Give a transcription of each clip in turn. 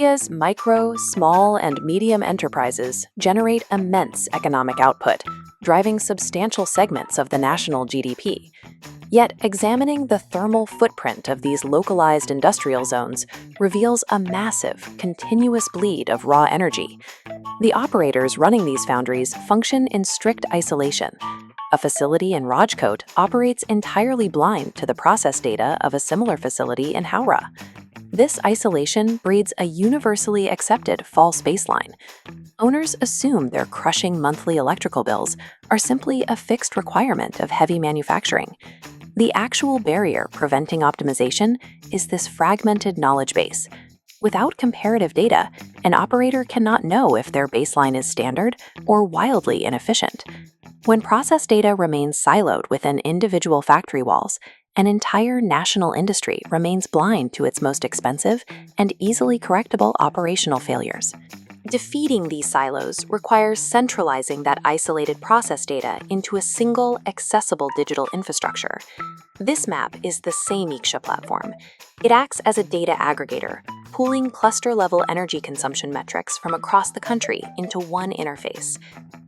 India's micro, small, and medium enterprises generate immense economic output, driving substantial segments of the national GDP. Yet, examining the thermal footprint of these localized industrial zones reveals a massive, continuous bleed of raw energy. The operators running these foundries function in strict isolation. A facility in Rajkot operates entirely blind to the process data of a similar facility in Howrah. This isolation breeds a universally accepted false baseline. Owners assume their crushing monthly electrical bills are simply a fixed requirement of heavy manufacturing. The actual barrier preventing optimization is this fragmented knowledge base. Without comparative data, an operator cannot know if their baseline is standard or wildly inefficient. When process data remains siloed within individual factory walls, an entire national industry remains blind to its most expensive and easily correctable operational failures. Defeating these silos requires centralizing that isolated process data into a single, accessible digital infrastructure. This map is the same Iksha platform. It acts as a data aggregator, pooling cluster-level energy consumption metrics from across the country into one interface.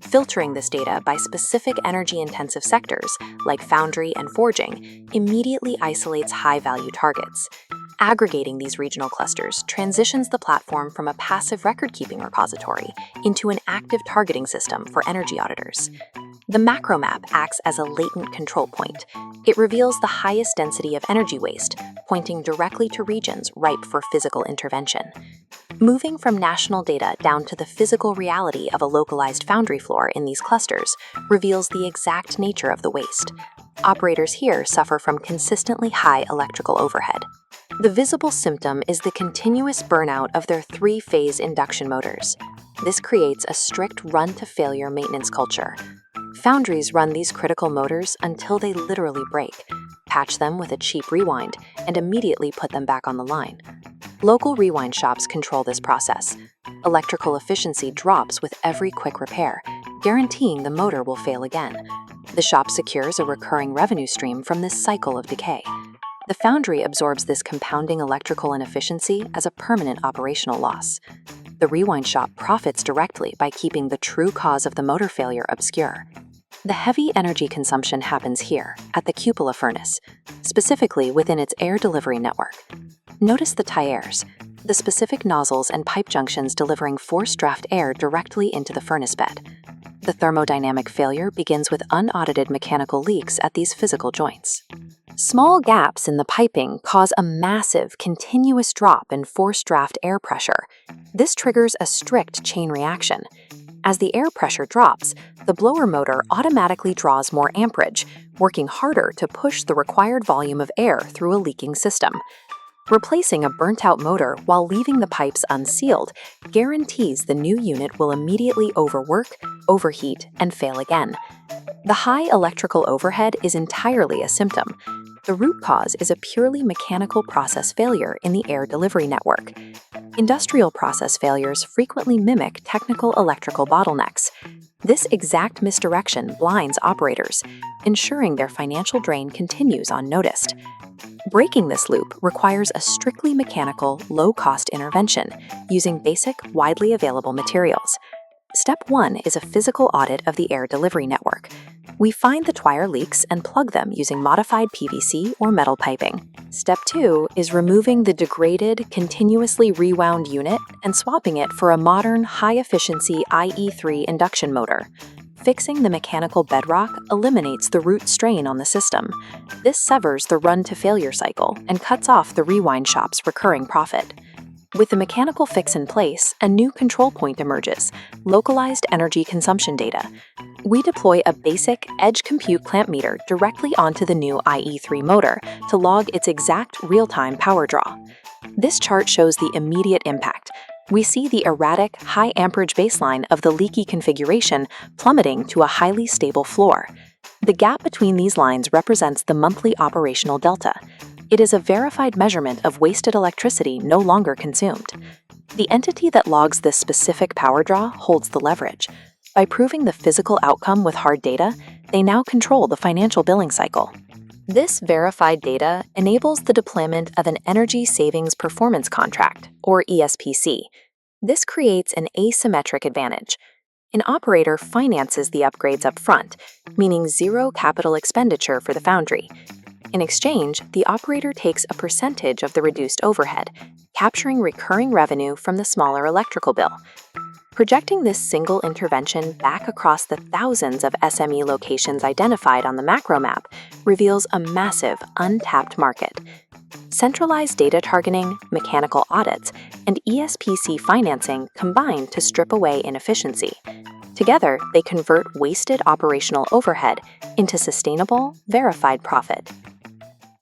Filtering this data by specific energy-intensive sectors, like foundry and forging, immediately isolates high-value targets. Aggregating these regional clusters transitions the platform from a passive record-keeping repository into an active targeting system for energy auditors. The macro map acts as a latent control point. It reveals the highest density of energy waste, pointing directly to regions ripe for physical intervention. Moving from national data down to the physical reality of a localized foundry floor in these clusters reveals the exact nature of the waste. Operators here suffer from consistently high electrical overhead. The visible symptom is the continuous burnout of their three-phase induction motors. This creates a strict run-to-failure maintenance culture. Foundries run these critical motors until they literally break, patch them with a cheap rewind, and immediately put them back on the line. Local rewind shops control this process. Electrical efficiency drops with every quick repair, guaranteeing the motor will fail again. The shop secures a recurring revenue stream from this cycle of decay. The foundry absorbs this compounding electrical inefficiency as a permanent operational loss. The rewind shop profits directly by keeping the true cause of the motor failure obscure. The heavy energy consumption happens here, at the Cupola furnace, specifically within its air delivery network. Notice the tuyeres, the specific nozzles and pipe junctions delivering forced draft air directly into the furnace bed. The thermodynamic failure begins with unaudited mechanical leaks at these physical joints. Small gaps in the piping cause a massive, continuous drop in forced draft air pressure. This triggers a strict chain reaction. As the air pressure drops, the blower motor automatically draws more amperage, working harder to push the required volume of air through a leaking system. Replacing a burnt-out motor while leaving the pipes unsealed guarantees the new unit will immediately overwork, overheat, and fail again. The high electrical overhead is entirely a symptom. The root cause is a purely mechanical process failure in the air delivery network. Industrial process failures frequently mimic technical electrical bottlenecks. This exact misdirection blinds operators, ensuring their financial drain continues unnoticed. Breaking this loop requires a strictly mechanical, low-cost intervention using basic, widely available materials. Step 1 is a physical audit of the air delivery network. We find the tuyere leaks and plug them using modified PVC or metal piping. Step 2 is removing the degraded, continuously rewound unit and swapping it for a modern, high-efficiency IE3 induction motor. Fixing the mechanical bedrock eliminates the root strain on the system. This severs the run-to-failure cycle and cuts off the rewind shop's recurring profit. With the mechanical fix in place, a new control point emerges: localized energy consumption data. We deploy a basic edge compute clamp meter directly onto the new IE3 motor to log its exact real-time power draw. This chart shows the immediate impact. We see the erratic, high amperage baseline of the leaky configuration plummeting to a highly stable floor. The gap between these lines represents the monthly operational delta. It is a verified measurement of wasted electricity no longer consumed. The entity that logs this specific power draw holds the leverage. By proving the physical outcome with hard data, they now control the financial billing cycle. This verified data enables the deployment of an Energy Savings Performance Contract, or ESPC. This creates an asymmetric advantage. An operator finances the upgrades up front, meaning zero capital expenditure for the foundry. In exchange, the operator takes a percentage of the reduced overhead, capturing recurring revenue from the smaller electrical bill. Projecting this single intervention back across the thousands of SME locations identified on the macro map reveals a massive, untapped market. Centralized data targeting, mechanical audits, and ESPC financing combine to strip away inefficiency. Together, they convert wasted operational overhead into sustainable, verified profit.